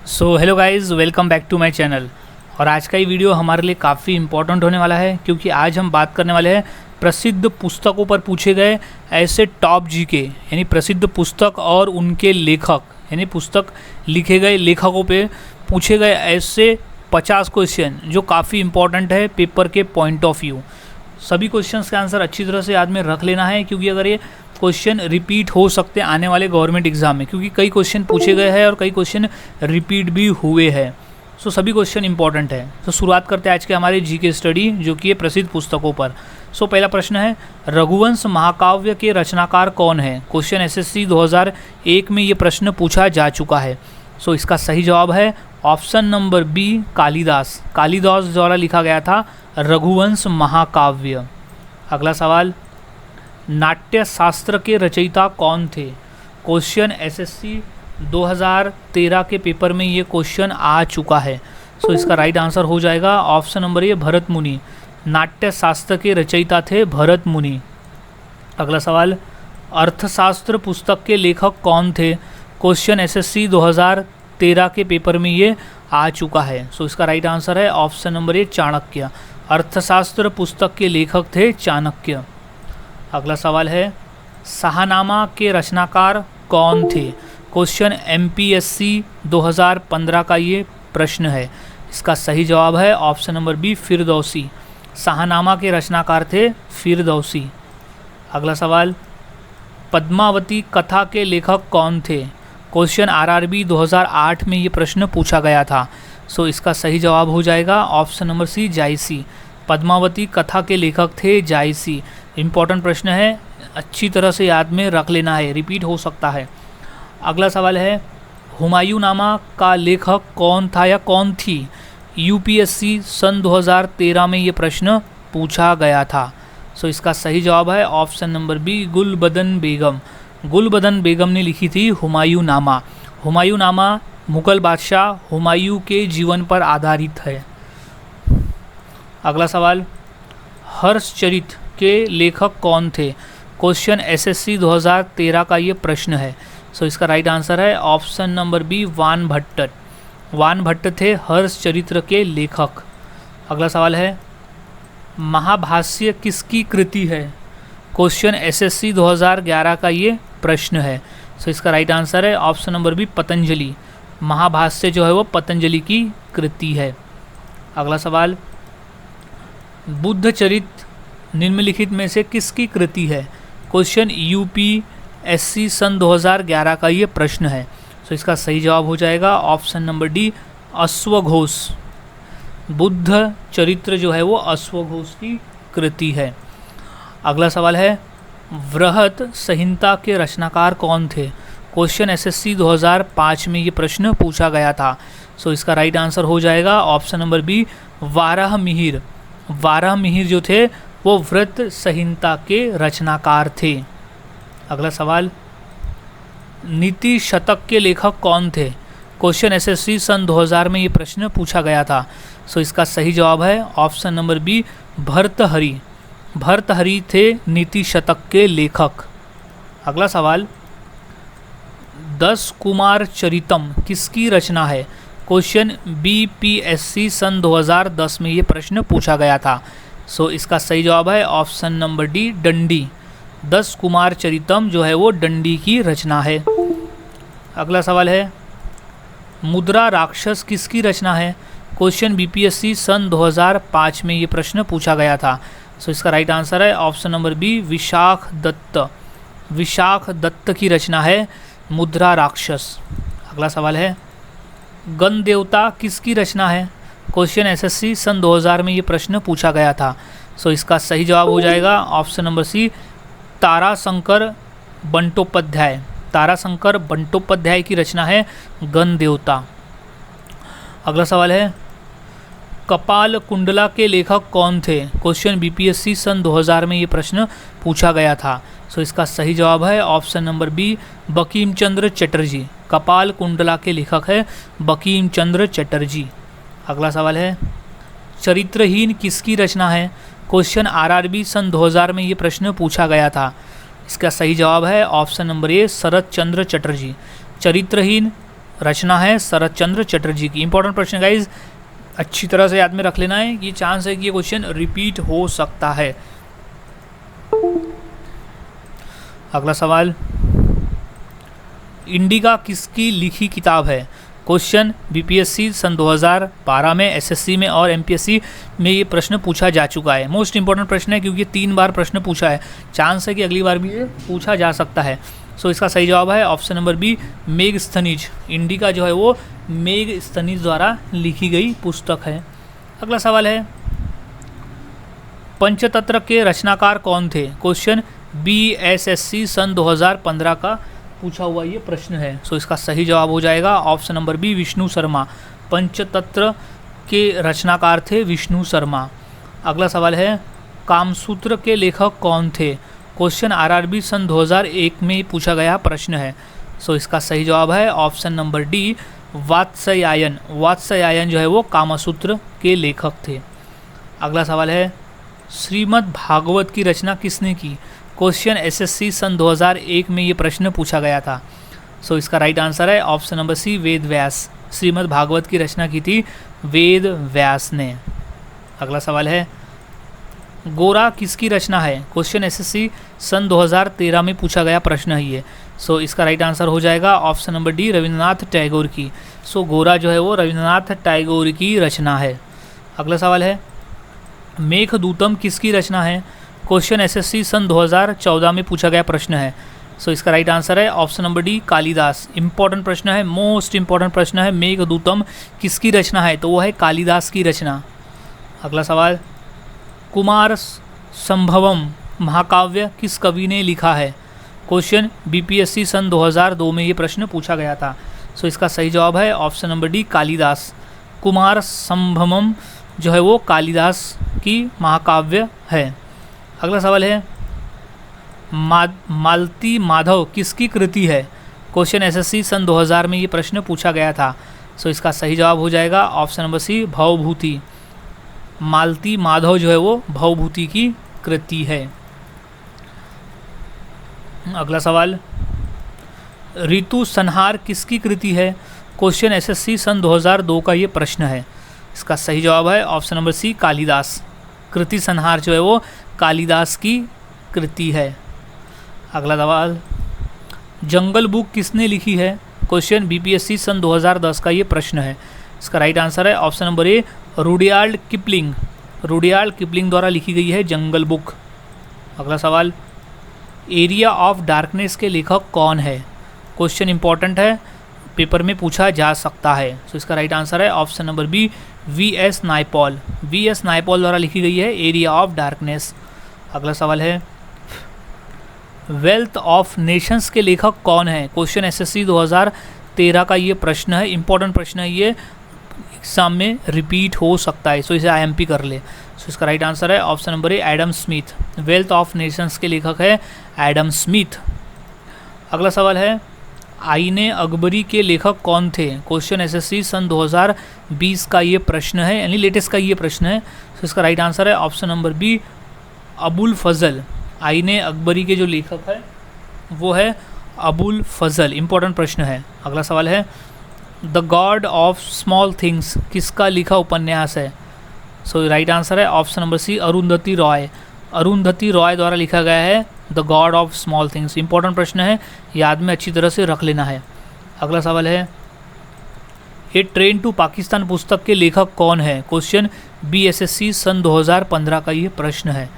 So hello guys, welcome back to my channel. और आज का ये वीडियो हमारे लिए काफ़ी इंपॉर्टेंट होने वाला है क्योंकि आज हम बात करने वाले हैं प्रसिद्ध पुस्तकों पर पूछे गए ऐसे टॉप जीके यानी प्रसिद्ध पुस्तक और उनके लेखक यानी पुस्तक लिखे गए लेखकों पे पूछे गए ऐसे 50 क्वेश्चन जो काफ़ी इंपॉर्टेंट है पेपर के पॉइंट ऑफ व्यू। सभी क्वेश्चंस का आंसर अच्छी तरह से याद में रख लेना है क्योंकि अगर ये क्वेश्चन रिपीट हो सकते हैं आने वाले गवर्नमेंट एग्जाम में, क्योंकि कई क्वेश्चन पूछे गए हैं और कई क्वेश्चन रिपीट भी हुए हैं। सो सभी क्वेश्चन इंपॉर्टेंट है। तो शुरुआत करते हैं आज के हमारे जीके स्टडी जो कि है प्रसिद्ध पुस्तकों पर। सो पहला प्रश्न है, रघुवंश महाकाव्य के रचनाकार कौन है? क्वेश्चन एसएससी 2001 में ये प्रश्न पूछा जा चुका है। सो इसका सही जवाब है option number B, Kalidas. Kalidas द्वारा लिखा गया था रघुवंश महाकाव्य। अगला सवाल, नाट्य शास्त्र के रचयिता कौन थे? क्वेश्चन एसएससी 2013 के पेपर में ये क्वेश्चन आ चुका है। सो इसका राइट आंसर हो जाएगा ऑप्शन नंबर ए, भरत मुनि। नाट्य शास्त्र के रचयिता थे भरत मुनि। अगला सवाल, अर्थशास्त्र पुस्तक के लेखक कौन थे? क्वेश्चन एसएससी 2013 के पेपर में ये आ चुका है। सो इसका राइट आंसर है ऑप्शन नंबर ए, चाणक्य। अर्थशास्त्र पुस्तक के लेखक थे चाणक्य। अगला सवाल है, शाहनामा के रचनाकार कौन थे? क्वेश्चन एमपीएससी 2015 का ये प्रश्न है। इसका सही जवाब है option number B, Firdausi. Shahnameh के रचनाकार थे फिरदौसी। अगला सवाल, पद्मावती कथा के लेखक कौन थे? क्वेश्चन आरआरबी 2008 में ये प्रश्न पूछा गया था। सो इसका सही जवाब हो जाएगा ऑप्शन नंबर सी, जायसी। पद्मावती कथा के लेखक थे जायसी। इम्पॉर्टेंट प्रश्न है, अच्छी तरह से याद में रख लेना है, रिपीट हो सकता है। अगला सवाल है, हुमायूंनामा का लेखक कौन था या कौन थी? यूपीएससी सन 2013 में ये प्रश्न पूछा गया था। सो इसका सही जवाब है ऑप्शन नंबर बी, गुलबदन बेगम। गुलबदन बेगम ने लिखी थी हुमायूंनामा। हुमायूंनामा मुगल बादशाह हुमायूं के जीवन पर आधारित है। अगला सवाल, हर्षचरित के लेखक कौन थे? क्वेश्चन एसएससी 2013 का ये प्रश्न है। सो इसका राइट आंसर है ऑप्शन नंबर बी, वान भट्ट। वान भट्ट थे हर्षचरित्र के लेखक। अगला सवाल है, महाभाष्य किसकी कृति है? क्वेश्चन एसएससी 2011 का ये प्रश्न है। सो इसका राइट आंसर है option number B, Patanjali. Mahabhashya जो है वो पतंजलि की कृति है। अगला सवाल, बुद्धचरित निम्नलिखित में से किसकी कृति है? क्वेश्चन यूपीएससी सन 2011 का ये प्रश्न है। सो इसका सही जवाब हो जाएगा ऑप्शन नंबर डी, अश्वघोष। बुद्ध चरित्र जो है वो अश्वघोष की कृति है। अगला सवाल है, वृहत संहिता के रचनाकार कौन थे? क्वेश्चन एसएससी 2005 में ये प्रश्न पूछा गया था। सो इसका राइट आंसर हो जाएगा option number B, Varahamihira. Varahamihira जो थे वो वृहत संहिता के रचनाकार थे। अगला सवाल, नीति शतक के लेखक कौन थे? क्वेश्चन एसएससी सन 2000 में ये प्रश्न पूछा गया था। सो इसका सही जवाब है option number B, Bhartrihari. Bhartrihari थे नीति शतक के लेखक। अगला सवाल, 10 कुमार चरितम किसकी रचना है? क्वेश्चन बीपीएससी सन 2010 में ये प्रश्न पूछा गया था। सो इसका सही जवाब है ऑप्शन नंबर डी, दंडी। 10 कुमार चरितम जो है वो दंडी की रचना है। अगला सवाल है, मुद्रा राक्षस किसकी रचना है? क्वेश्चन बीपीएससी सन 2005 में ये प्रश्न पूछा गया था। सो इसका राइट आंसर है option number B, Vishakhadatta. Vishakhadatta की रचना है मुद्रा राक्षस। अगला सवाल है, गण देवता किसकी रचना है? क्वेश्चन एसएससी सन 2000 में ये प्रश्न पूछा गया था। सो इसका सही जवाब हो जाएगा option number C, Tarashankar Bandyopadhyay. Tarashankar Bandyopadhyay की रचना है गण देवता। अगला सवाल है, कपाल कुंडला के लेखक कौन थे? क्वेश्चन बीपीएससी सन 2000 में ये प्रश्न पूछा गया था। सो इसका सही जवाब है option number B, Bankim Chandra Chatterjee. कपाल कुंडला के लेखक है बंकिम चंद्र चटर्जी। अगला सवाल है, चरित्रहीन किसकी रचना है? क्वेश्चन आरआरबी सन 2000 में ये प्रश्न पूछा गया था। इसका सही जवाब है ऑप्शन नंबर ए, शरत चंद्र चटर्जी। चरित्रहीन रचना है शरत चंद्र चटर्जी की। इंपॉर्टेंट प्रश्न गाइज, अच्छी तरह से याद में रख लेना है, ये चांस है कि ये क्वेश्चन रिपीट हो सकता है। अगला सवाल, इंडिका किसकी लिखी किताब है? क्वेश्चन बीपीएससी सन 2012 में, एसएससी में और एमपीएससी में ये प्रश्न पूछा जा चुका है। मोस्ट इंपॉर्टेंट प्रश्न है क्योंकि 3 बार प्रश्न पूछा है, चांस है कि अगली बार भी ये पूछा जा सकता है। सो इसका सही जवाब है option number B, Megasthenes. Indica जो है वो मेगस्थनीज द्वारा लिखी गई पुस्तक है। अगला सवाल है, पंचतंत्र के रचनाकार कौन थे? क्वेश्चन बीएसएससी सन 2015 का पूछा हुआ ये प्रश्न है। सो इसका सही जवाब हो जाएगा option number B, Vishnu Sharma. Panchatantra के रचनाकार थे विष्णु शर्मा। अगला सवाल है, कामसूत्र के लेखक कौन थे? क्वेश्चन आरआरबी सन 2001 में पूछा गया प्रश्न है। सो इसका सही जवाब है option number D, Vatsyayana. Vatsyayana जो है वो कामसूत्र के लेखक थे। अगला सवाल है, श्रीमद् भागवत की रचना किसने की? क्वेश्चन एसएससी सन 2001 में ये प्रश्न पूछा गया था। सो इसका राइट आंसर है ऑप्शन नंबर सी, वेद व्यास। श्रीमद् भागवत की रचना की थी वेद व्यास ने। अगला सवाल है, गोरा किसकी रचना है? क्वेश्चन एसएससी सन 2013 में पूछा गया प्रश्न है ये। सो इसका राइट आंसर हो जाएगा option number D, Rabindranath Tagore की। सो गोरा जो है वो रविंद्रनाथ टैगोर की रचना है। अगला सवाल है, मेघदूतम किसकी रचना है? क्वेश्चन एसएससी सन 2014 में पूछा गया प्रश्न है। सो इसका राइट आंसर है option number D, Kalidas. Important प्रश्न है, मोस्ट इंपॉर्टेंट प्रश्न है, मेघदूतम किसकी रचना है? तो वो है कालिदास की रचना। अगला सवाल, कुमार संभवम महाकाव्य किस कवि ने लिखा है? क्वेश्चन बीपीएससी सन 2002 में ये प्रश्न पूछा गया था। सो इसका सही जवाब है option number D, Kalidas. Kumarasambhavam जो है वो कालिदास की महाकाव्य है। अगला सवाल है, मालती माधव किसकी कृति है? क्वेश्चन एसएससी सन 2000 में ये प्रश्न पूछा गया था। सो इसका सही जवाब हो जाएगा ऑप्शन नंबर सी, भवभूति। मालती माधव जो है वो भवभूति की कृति है। अगला सवाल, ऋतु संहार किसकी कृति है? क्वेश्चन एसएससी सन 2002 का ये प्रश्न है। इसका सही जवाब है ऑप्शन नंबर सी, कालिदास। कृति संहार जो है वो कालिदास की कृति है। अगला सवाल, जंगल बुक किसने लिखी है? क्वेश्चन बीपीएससी सन 2010 का ये प्रश्न है। इसका राइट आंसर है ऑप्शन नंबर ए, रुडयार्ड किपलिंग। रुडयार्ड किपलिंग द्वारा लिखी गई है जंगल बुक। अगला सवाल, एरिया ऑफ डार्कनेस के लेखक कौन है? क्वेश्चन इंपॉर्टेंट है, पेपर में पूछा जा सकता है। सो इसका राइट आंसर है option number B, V S. Naipaul. V S. Naipaul द्वारा लिखी गई है एरिया ऑफ डार्कनेस। अगला सवाल है, वेल्थ ऑफ नेशंस के लेखक कौन है? क्वेश्चन एसएससी 2013 का ये प्रश्न है। इंपॉर्टेंट प्रश्न है, ये एग्जाम में रिपीट हो सकता है। सो इसे आईएमपी कर ले। सो इसका राइट आंसर है option number A, Adam Smith. Wealth of Nations के लेखक है एडम स्मिथ। अगला सवाल है, आईने अकबरी के लेखक कौन थे? क्वेश्चन एसएससी सन 2020 का ये प्रश्न है, यानी लेटेस्ट का ये प्रश्न है। तो इसका राइट आंसर है ऑप्शन नंबर बी, अबुल फजल। आईने अकबरी के जो लेखक है वो है अबुल फजल। इंपॉर्टेंट प्रश्न है। अगला सवाल है, the God of Small Things किसका लिखा उपन्यास है? सो राइट आंसर है option number C, Arundhati Roy. Arundhati Roy द्वारा लिखा गया है the God of Small Things. Important प्रश्न है, याद में अच्छी तरह से रख लेना है। अगला सवाल है, ए ट्रेन टू पाकिस्तान पुस्तक के लेखक कौन है? क्वेश्चन बीएसएससी सन 2015 का ये प्रश्न है।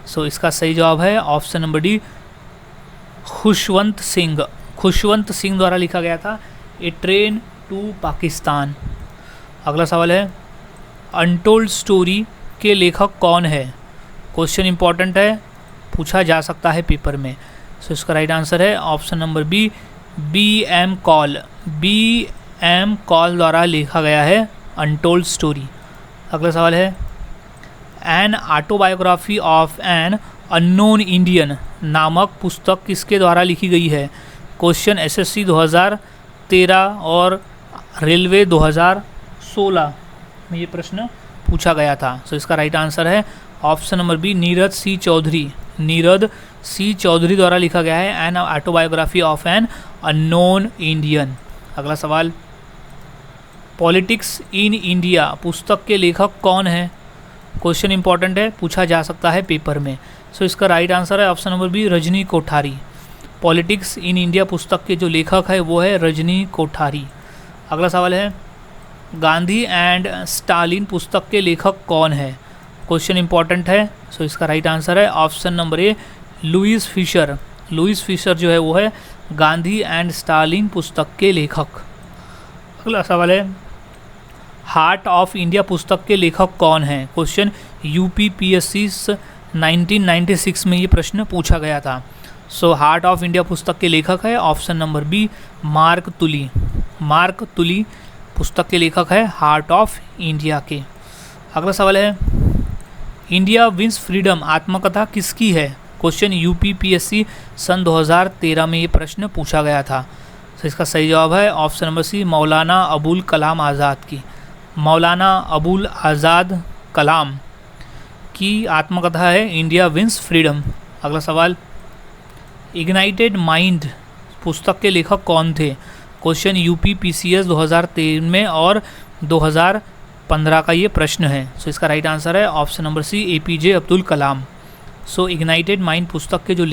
सो इसका सही जवाब है option number D, Khushwant Singh. Khushwant Singh द्वारा लिखा गया था ए ट्रेन टू पाकिस्तान। अगला सवाल है, अनटोल्ड स्टोरी के लेखक कौन है? क्वेश्चन इंपॉर्टेंट है, पूछा जा सकता है पेपर में। सो इसका राइट आंसर है option number B, B M. Kaul. B M. Kaul द्वारा लिखा गया है अनटोल्ड स्टोरी। अगला सवाल है, An Autobiography of an Unknown Indian नामक पुस्तक किसके द्वारा लिखी गई है? क्वेश्चन एसएससी 2013 और रेलवे 2016 में ये प्रश्न पूछा गया था। सो इसका राइट आंसर है ऑप्शन नंबर बी, नीरज सी चौधरी। नीरज सी चौधरी द्वारा लिखा गया है An Autobiography of an Unknown Indian. अगला सवाल, पॉलिटिक्स इन इंडिया पुस्तक के लेखक कौन है? क्वेश्चन इंपॉर्टेंट है, पूछा जा सकता है पेपर में। सो इसका राइट आंसर है option number B, Rajni Kothari. Politics in India पुस्तक के जो लेखक है वो है रजनी कोठारी। अगला सवाल है, गांधी एंड स्टालिन पुस्तक के लेखक कौन है? क्वेश्चन इंपॉर्टेंट है। सो इसका राइट आंसर है option number A, Louis Fischer. Louis Fischer जो है वो है गांधी एंड स्टालिन पुस्तक के लेखक। अगला सवाल है, हार्ट ऑफ इंडिया पुस्तक के लेखक कौन है? क्वेश्चन यूपीपीएससी 1996 में ये प्रश्न पूछा गया था। सो हार्ट ऑफ इंडिया पुस्तक के लेखक है ऑप्शन नंबर बी, मार्क तुली। मार्क तुली पुस्तक के लेखक है हार्ट ऑफ इंडिया के। अगला सवाल है, इंडिया विंस फ्रीडम आत्मकथा किसकी है? क्वेश्चन यूपीपीएससी सन 2013 में ये प्रश्न पूछा गया था। तो इसका सही जवाब है ऑप्शन नंबर सी, मौलाना अबुल कलाम आज़ाद की। मौलाना अबुल आज़ाद कलाम की आत्मकथा है इंडिया विंस फ्रीडम। अगला सवाल, इग्नाइटेड माइंड पुस्तक के लेखक कौन थे? क्वेश्चन यूपीपीसीएस 2013 में और 2015 का ये प्रश्न है। सो इसका राइट आंसर है option number C, APJ Abdul Kalam. So ignited mind पुस्तक के जो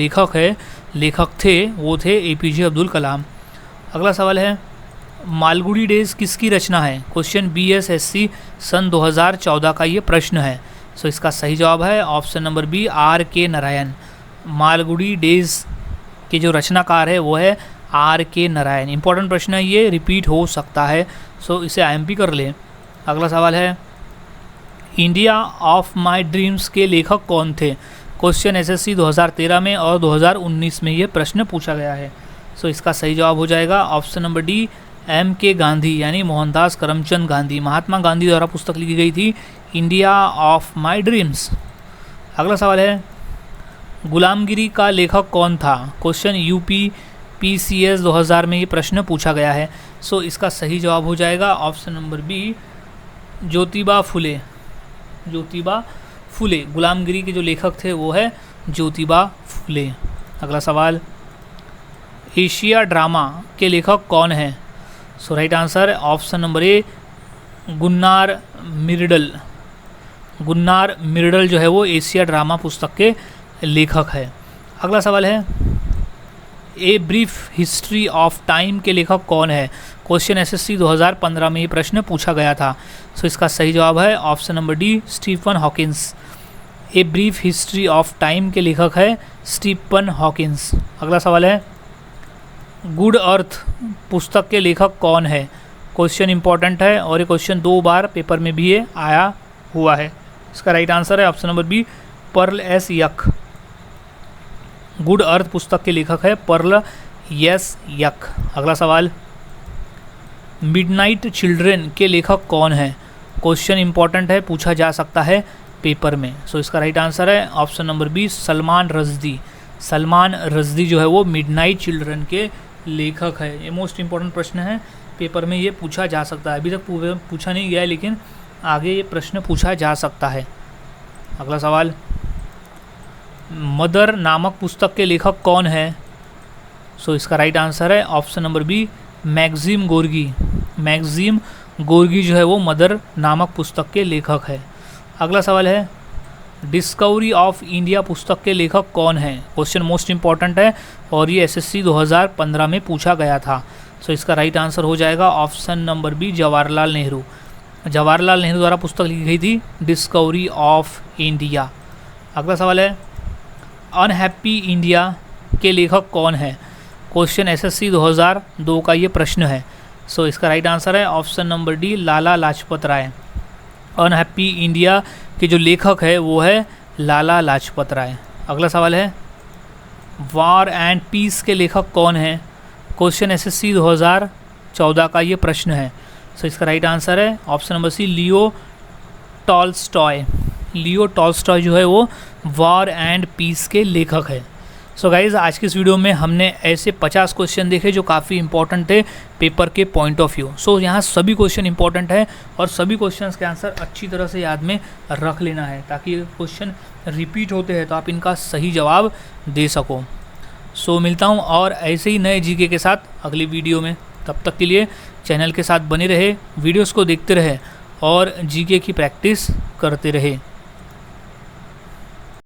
लेखक थे वो थे एपीजे अब्दुल कलाम। अगला सवाल है, मालगुडी डेज किसकी रचना है? क्वेश्चन बीएसएससी सन 2014 का ये प्रश्न है। सो इसका सही जवाब है ऑप्शन नंबर बी, आर के नारायण। मालगुडी डेज के जो रचनाकार है वो है आर के नारायण। इंपॉर्टेंट प्रश्न है, ये रिपीट हो सकता है, सो इसे आईएमपी कर ले। अगला सवाल है, इंडिया ऑफ माय ड्रीम्स के लेखक कौन थे? क्वेश्चन एसएससी 2013 में और 2019 में ये प्रश्न पूछा गया है। सो इसका सही जवाब हो जाएगा ऑप्शन नंबर डी, एम के गांधी यानी मोहनदास करमचंद गांधी। महात्मा गांधी द्वारा पुस्तक लिखी गई थी इंडिया ऑफ माय ड्रीम्स। अगला सवाल है, गुलामगिरी का लेखक कौन था? क्वेश्चन यूपीपीसीएस 2000 में ये प्रश्न पूछा गया है। सो इसका सही जवाब हो जाएगा option number B, Jyotiba Phule. Jyotiba Phule गुलामगिरी के जो लेखक थे वो है ज्योतिबा फुले। अगला सवाल, एशिया ड्रामा के लेखक कौन है? So right answer option number A, Gunnar Myrdal. Gunnar Myrdal जो है वो एशिया ड्रामा पुस्तक के लेखक है। अगला सवाल है, ए ब्रीफ हिस्ट्री ऑफ टाइम के लेखक कौन है? क्वेश्चन एसएससी 2015 में ये प्रश्न पूछा गया था। सो इसका सही जवाब है option number D, Stephen Hawkins. A Brief History of Time के लेखक है स्टीफन हॉकिंस। अगला सवाल है, गुड अर्थ पुस्तक के लेखक कौन है? क्वेश्चन इंपॉर्टेंट है और ये क्वेश्चन 2 बार पेपर में भी ये आया हुआ है। इसका राइट आंसर है option number B, Pearl S Buck. Good Earth पुस्तक के लेखक है पर्ल एस यक। अगला सवाल, मिडनाइट चिल्ड्रन के लेखक कौन है? क्वेश्चन इंपॉर्टेंट है, पूछा जा सकता है पेपर में। सो इसका राइट आंसर है option number B, Salman Rushdie. Salman Rushdie जो है वो मिडनाइट चिल्ड्रन के लेखक है। ये मोस्ट इंपॉर्टेंट प्रश्न है, पेपर में ये पूछा जा सकता है। अभी तक पूछा नहीं गया है लेकिन आगे ये प्रश्न पूछा जा सकता है। अगला सवाल, मदर नामक पुस्तक के लेखक कौन है? सो इसका राइट आंसर है option number B, Maxim Gorky. Maxim Gorky जो है वो मदर नामक पुस्तक के लेखक है। अगला सवाल है, डिस्कवरी ऑफ इंडिया पुस्तक के लेखक कौन है? क्वेश्चन मोस्ट इंपॉर्टेंट है और ये एसएससी 2015 में पूछा गया था। सो इसका राइट आंसर हो जाएगा option number B, Jawaharlal Nehru. Jawaharlal Nehru द्वारा पुस्तक लिखी गई थी डिस्कवरी ऑफ इंडिया। अगला सवाल है, अनहैप्पी इंडिया के लेखक कौन है? क्वेश्चन एसएससी 2002 का ये प्रश्न है। सो इसका राइट आंसर है option number D, Lala Lajpat Rai. Unhappy India के जो लेखक है वो है लाला लाजपत राय। अगला सवाल है, वॉर एंड पीस के लेखक कौन है? क्वेश्चन एसएससी 2014 का ये प्रश्न है। सो इसका राइट आंसर है option number C, Leo Tolstoy. Leo Tolstoy जो है वो वॉर एंड पीस के लेखक है। सो गाइज़, आज की इस वीडियो में हमने ऐसे 50 क्वेश्चन देखे जो काफ़ी इंपॉर्टेंट थे पेपर के पॉइंट ऑफ व्यू। सो यहाँ सभी क्वेश्चन इंपॉर्टेंट है और सभी क्वेश्चंस के आंसर अच्छी तरह से याद में रख लेना है ताकि क्वेश्चन रिपीट होते हैं तो आप इनका सही जवाब दे सको। सो मिलता हूँ और ऐसे ही नए जीके के साथ अगली वीडियो में। तब तक के लिए चैनल के साथ बने रहे, वीडियोस को देखते रहे और जीके की प्रैक्टिस करते रहे।